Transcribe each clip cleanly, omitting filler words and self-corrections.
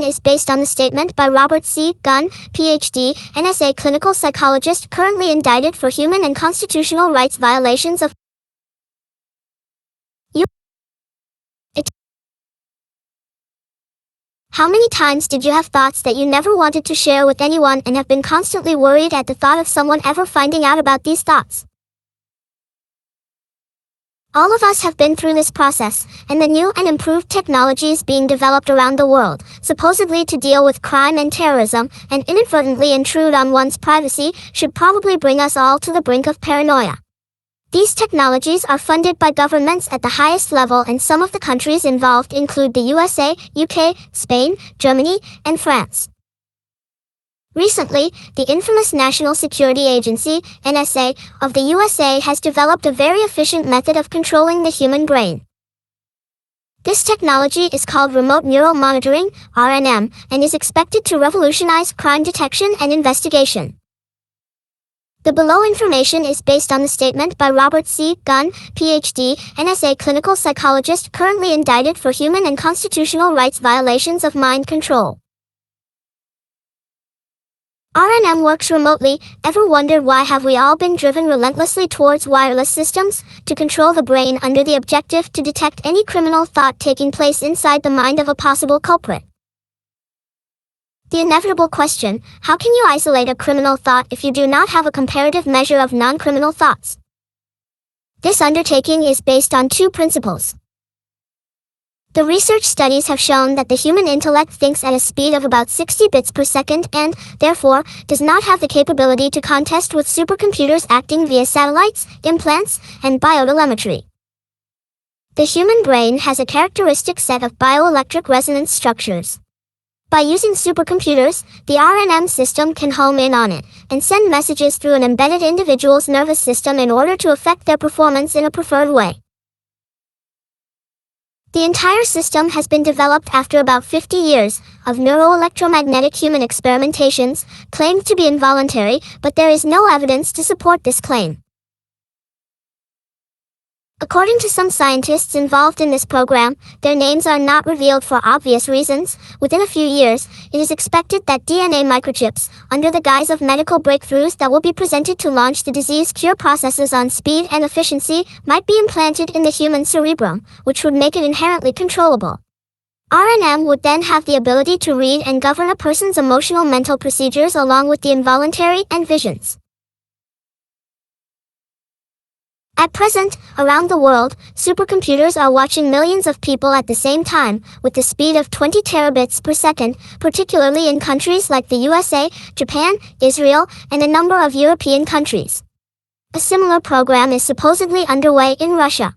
is based on the statement by Robert C. Gunn, Ph.D., NSA clinical psychologist currently indicted for human and constitutional rights violations of it. How many times did you have thoughts that you never wanted to share with anyone and have been constantly worried at the thought of someone ever finding out about these thoughts? All of us have been through this process, and the new and improved technologies being developed around the world, supposedly to deal with crime and terrorism, and inadvertently intrude on one's privacy, should probably bring us all to the brink of paranoia. These technologies are funded by governments at the highest level, and some of the countries involved include the USA, UK, Spain, Germany, and France. Recently, the infamous National Security Agency, NSA, of the USA has developed a very efficient method of controlling the human brain. This technology is called Remote Neural Monitoring, RNM, and is expected to revolutionize crime detection and investigation. The below information is based on the statement by Robert C. Gunn, Ph.D., NSA clinical psychologist currently indicted for human and constitutional rights violations of mind control. RNM works remotely. Ever wondered why have we all been driven relentlessly towards wireless systems to control the brain under the objective to detect any criminal thought taking place inside the mind of a possible culprit? The inevitable question, how can you isolate a criminal thought if you do not have a comparative measure of non-criminal thoughts? This undertaking is based on two principles. The research studies have shown that the human intellect thinks at a speed of about 60 bits per second and, therefore, does not have the capability to contest with supercomputers acting via satellites, implants, and biotelemetry. The human brain has a characteristic set of bioelectric resonance structures. By using supercomputers, the RNM system can home in on it and send messages through an embedded individual's nervous system in order to affect their performance in a preferred way. The entire system has been developed after about 50 years of neuroelectromagnetic human experimentations, claimed to be involuntary, but there is no evidence to support this claim. According to some scientists involved in this program, their names are not revealed for obvious reasons. Within a few years, it is expected that DNA microchips, under the guise of medical breakthroughs that will be presented to launch the disease cure processes on speed and efficiency, might be implanted in the human cerebrum, which would make it inherently controllable. RNM would then have the ability to read and govern a person's emotional mental procedures along with the involuntary and visions. At present, around the world, supercomputers are watching millions of people at the same time, with the speed of 20 terabits per second, particularly in countries like the USA, Japan, Israel, and a number of European countries. A similar program is supposedly underway in Russia.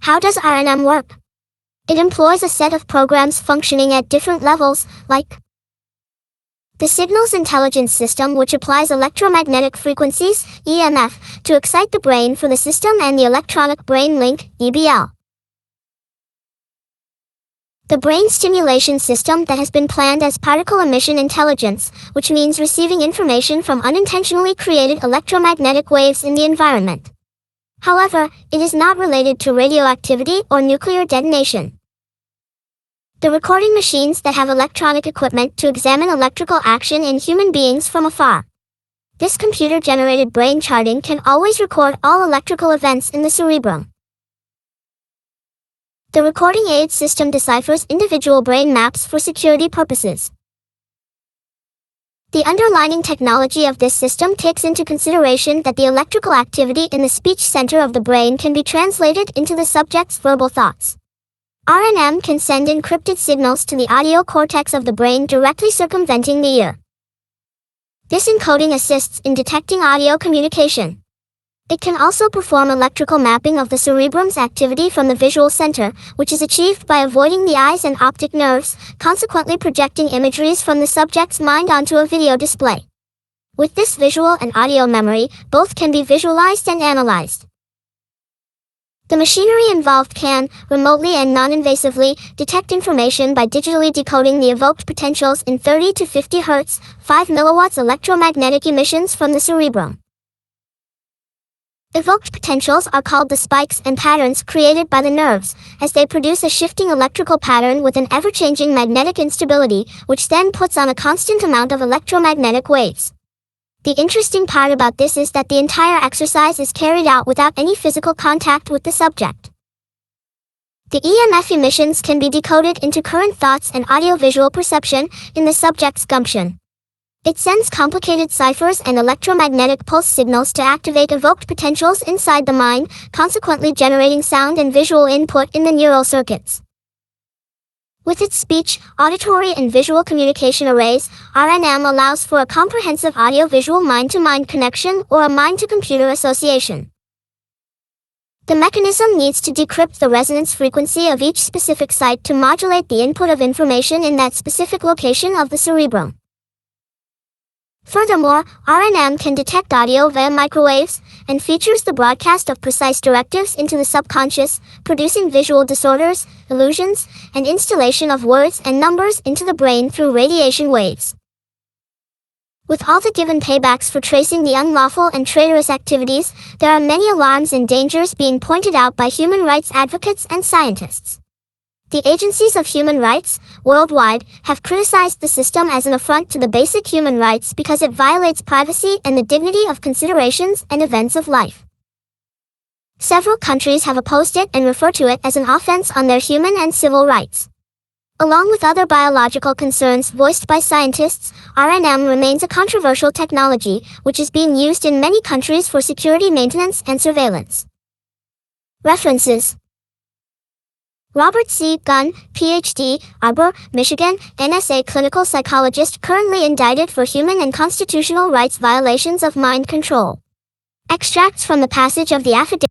How does RNM work? It employs a set of programs functioning at different levels, like the signals intelligence system, which applies electromagnetic frequencies, EMF, to excite the brain for the system, and the electronic brain link, EBL. The brain stimulation system that has been planned as particle emission intelligence, which means receiving information from unintentionally created electromagnetic waves in the environment. However, it is not related to radioactivity or nuclear detonation. The recording machines that have electronic equipment to examine electrical action in human beings from afar. This computer-generated brain charting can always record all electrical events in the cerebrum. The recording aid system deciphers individual brain maps for security purposes. The underlying technology of this system takes into consideration that the electrical activity in the speech center of the brain can be translated into the subject's verbal thoughts. RNM can send encrypted signals to the audio cortex of the brain, directly circumventing the ear. This encoding assists in detecting audio communication. It can also perform electrical mapping of the cerebrum's activity from the visual center, which is achieved by avoiding the eyes and optic nerves, consequently projecting imageries from the subject's mind onto a video display. With this visual and audio memory, both can be visualized and analyzed. The machinery involved can, remotely and non-invasively, detect information by digitally decoding the evoked potentials in 30 to 50 Hz, 5 milliwatts electromagnetic emissions from the cerebrum. Evoked potentials are called the spikes and patterns created by the nerves, as they produce a shifting electrical pattern with an ever-changing magnetic instability, which then puts on a constant amount of electromagnetic waves. The interesting part about this is that the entire exercise is carried out without any physical contact with the subject. The EMF emissions can be decoded into current thoughts and audiovisual perception in the subject's gumption. It sends complicated ciphers and electromagnetic pulse signals to activate evoked potentials inside the mind, consequently generating sound and visual input in the neural circuits. With its speech, auditory and visual communication arrays, RNM allows for a comprehensive audio-visual mind-to-mind connection or a mind-to-computer association. The mechanism needs to decrypt the resonance frequency of each specific site to modulate the input of information in that specific location of the cerebrum. Furthermore, RNM can detect audio via microwaves, and features the broadcast of precise directives into the subconscious, producing visual disorders, illusions, and installation of words and numbers into the brain through radiation waves. With all the given paybacks for tracing the unlawful and traitorous activities, there are many alarms and dangers being pointed out by human rights advocates and scientists. The agencies of human rights, worldwide, have criticized the system as an affront to the basic human rights because it violates privacy and the dignity of considerations and events of life. Several countries have opposed it and refer to it as an offense on their human and civil rights. Along with other biological concerns voiced by scientists, RNM remains a controversial technology, which is being used in many countries for security maintenance and surveillance. References: Robert C. Gunn, Ph.D., Arbor, Michigan, NSA clinical psychologist currently indicted for human and constitutional rights violations of mind control. Extracts from the passage of the affidavit.